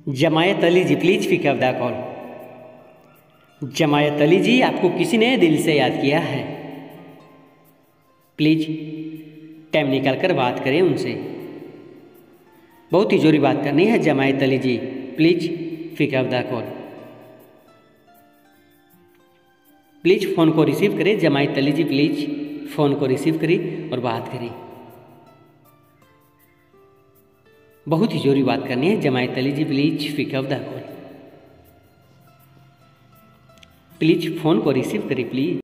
जमायत Ali ji please pick up the call. Jamayat Ali ji, आपको किसी ने दिल से याद किया है, प्लीज टाइम निकाल कर बात करें उनसे, बहुत ही ज़रूरी बात करनी है। Jamayat Ali ji please pick up the call, please phone को रिसीव करें। जमायत अली जी प्लीज फ़ोन को रिसीव करें और बात करें, बहुत ही ज़रूरी बात करनी है। Jamayat Ali ji please pick up the call, please phone को रिसीव करें प्लीज।